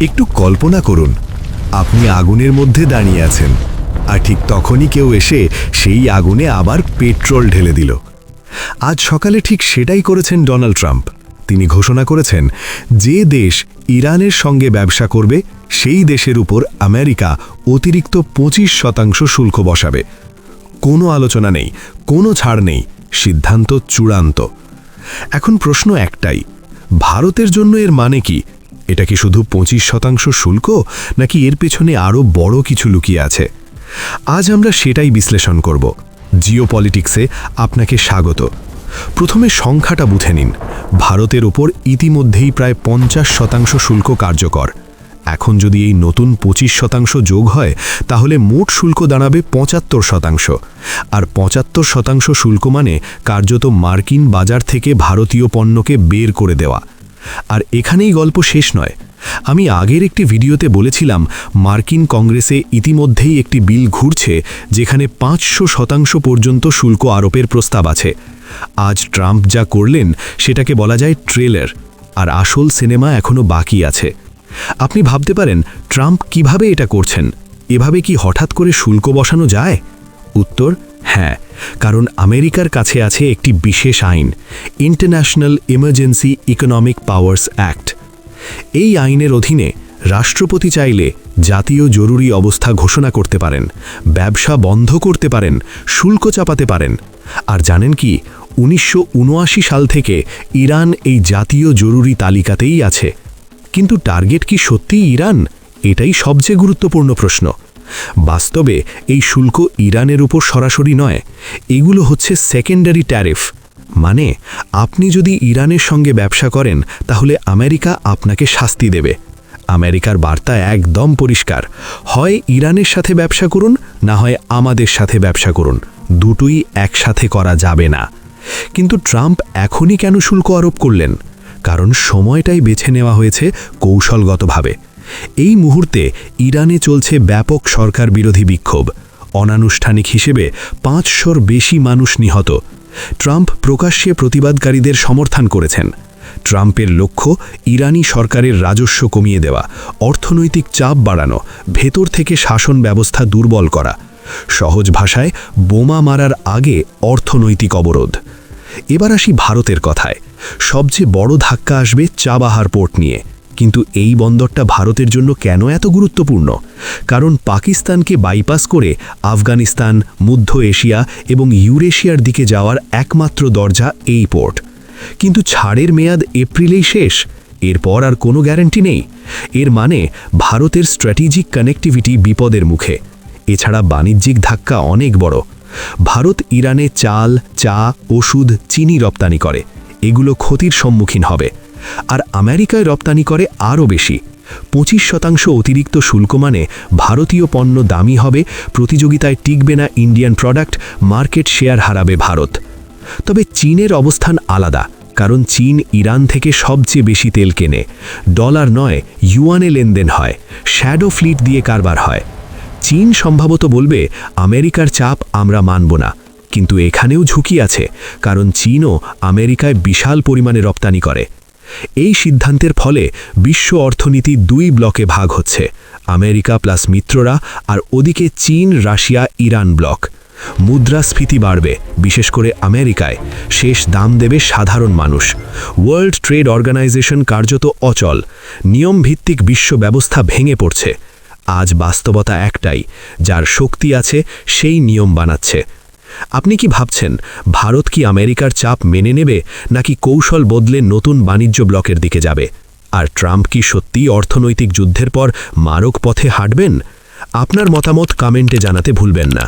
একটু কল্পনা করুন, আপনি আগুনের মধ্যে দাঁড়িয়ে আছেন, আর ঠিক তখনই কেউ এসে সেই আগুনে আবার পেট্রোল ঢেলে দিল। আজ সকালে ঠিক সেটাই করেছেন ডোনাল্ড ট্রাম্প। তিনি ঘোষণা করেছেন, যে দেশ ইরানের সঙ্গে ব্যবসা করবে সেই দেশের উপর আমেরিকা অতিরিক্ত 25% শুল্ক বসাবে। কোনো আলোচনা নেই, কোনো ছাড় নেই, সিদ্ধান্ত চূড়ান্ত। এখন প্রশ্ন একটাই, ভারতের জন্য এর মানে কি? এটা কি শুধু 25% শুল্ক, নাকি এর পেছনে আরও বড় কিছু লুকিয়ে আছে? আজ আমরা সেটাই বিশ্লেষণ করব। জিওপলিটিক্সে আপনাকে স্বাগত। প্রথমে সংখ্যাটা বুঝে নিন। ভারতের ওপর ইতিমধ্যেই প্রায় 50% শুল্ক কার্যকর। এখন যদি এই নতুন 25% যোগ হয়, তাহলে মোট শুল্ক দাঁড়াবে 75%। আর 75% শুল্ক মানে কার্যত মার্কিন বাজার থেকে ভারতীয় পণ্যকে বের করে দেওয়া। আর এখানেই গল্প শেষ নয়। আমি আগের একটি ভিডিওতে বলেছিলাম, মার্কিন কংগ্রেসে ইতিমধ্যেই একটি বিল ঘুরছে যেখানে 500% পর্যন্ত শুল্ক আরোপের প্রস্তাব আছে। আজ ট্রাম্প যা করলেন সেটাকে বলা যায় ট্রেলার, আর আসল সিনেমা এখনও বাকি আছে। আপনি ভাবতে পারেন, ট্রাম্প কিভাবে এটা করছেন? এভাবে কি হঠাৎ করে শুল্ক বসানো যায়? উত্তর হ্যাঁ, কারণ আমেরিকার কাছে আছে একটি বিশেষ আইন, international emergency economic powers act. এই আইনের অধীনে রাষ্ট্রপতি চাইলে জাতীয় জরুরি অবস্থা ঘোষণা করতে পারেন, ব্যবসা বন্ধ করতে পারেন, শুল্ক চাপাতে পারেন। আর জানেন কি, 1979 সাল থেকে ইরান এই জাতীয় জরুরি তালিকাতেই আছে। কিন্তু টার্গেট কি সত্যিই ইরান? এটাই সবচেয়ে গুরুত্বপূর্ণ প্রশ্ন। বাস্তবে এই শুল্ক ইরানের উপর সরাসরি নয়, এগুলো হচ্ছে সেকেন্ডারি ট্যারিফ। মানে আপনি যদি ইরানের সঙ্গে ব্যবসা করেন, তাহলে আমেরিকা আপনাকে শাস্তি দেবে। আমেরিকার বার্তা একদম পরিষ্কার, হয় ইরানের সাথে ব্যবসা করুন, না হয় আমাদের সাথে ব্যবসা করুন, দুটোই একসাথে করা যাবে না। কিন্তু ট্রাম্প এখনই কেন শুল্ক আরোপ করলেন? কারণ সময়টাই বেছে নেওয়া হয়েছে কৌশলগতভাবে। এই মুহূর্তে ইরানে চলছে ব্যাপক সরকার বিরোধী বিক্ষোভ। অনানুষ্ঠানিক হিসেবে 500-র বেশি মানুষ নিহত। ট্রাম্প প্রকাশ্যে প্রতিবাদকারীদের সমর্থন করেছেন। ট্রাম্পের লক্ষ্য ইরানি সরকারের রাজস্ব কমিয়ে দেওয়া, অর্থনৈতিক চাপ বাড়ানো, ভেতর থেকে শাসন ব্যবস্থা দুর্বল করা। সহজ ভাষায়, বোমা মারার আগে অর্থনৈতিক অবরোধ। এবার আসি ভারতের কথায়। সবচেয়ে বড় ধাক্কা আসবে চাবাহার পোর্ট নিয়ে। কিন্তু এই বন্দরটা ভারতের জন্য কেন এত গুরুত্বপূর্ণ? কারণ পাকিস্তানকে বাইপাস করে আফগানিস্তান, মধ্য এশিয়া এবং ইউরেশিয়ার দিকে যাওয়ার একমাত্র দরজা এই পোর্ট। কিন্তু ছাড়ের মেয়াদ এপ্রিলেই শেষ। এরপর আর কোনো গ্যারান্টি নেই। এর মানে ভারতের স্ট্র্যাটেজিক কানেক্টিভিটি বিপদের মুখে। এছাড়া বাণিজ্যিক ধাক্কা অনেক বড়। ভারত ইরানে চাল, চা, ওষুধ, চিনি রপ্তানি করে। এগুলো ক্ষতির সম্মুখীন হবে। আর আমেরিকায় রপ্তানি করে আরও বেশি। 25% অতিরিক্ত শুল্ক মানে ভারতীয় পণ্য দামি হবে, প্রতিযোগিতায় টিকবে না ইন্ডিয়ান প্রোডাক্ট, মার্কেট শেয়ার হারাবে ভারত। তবে চীনের অবস্থান আলাদা, কারণ চীন ইরান থেকে সবচেয়ে বেশি তেল কেনে। ডলার নয়, ইউয়ানে লেনদেন হয়, শ্যাডো ফ্লিট দিয়ে কারবার হয়। চীন সম্ভবত বলবে, আমেরিকার চাপ আমরা মানব না। কিন্তু এখানেও ঝুঁকি আছে, কারণ চীনও আমেরিকায় বিশাল পরিমাণে রপ্তানি করে। এই সিদ্ধান্তের ফলে বিশ্ব অর্থনীতি দুই ব্লকে ভাগ হচ্ছে, আমেরিকা প্লাস মিত্ররা, আর ওদিকে চীন, রাশিয়া, ইরান ব্লক। মুদ্রাস্ফীতি বাড়বে, বিশেষ করে আমেরিকায়। শেষ দাম দেবে সাধারণ মানুষ। ওয়ার্ল্ড ট্রেড অর্গানাইজেশন কার্যত অচল। নিয়মভিত্তিক বিশ্ব ব্যবস্থা ভেঙে পড়ছে। আজ বাস্তবতা একটাই, যার শক্তি আছে সেই নিয়ম বানাচ্ছে। আপনি কি ভাবছেন, ভারত কি আমেরিকার চাপ মেনে নেবে, নাকি কৌশল বদলে নতুন বাণিজ্য ব্লকের দিকে যাবে? আর ট্রাম্প কি সত্যিই অর্থনৈতিক যুদ্ধের পর মারক পথে হাঁটবেন? আপনার মতামত কমেন্টে জানাতে ভুলবেন না।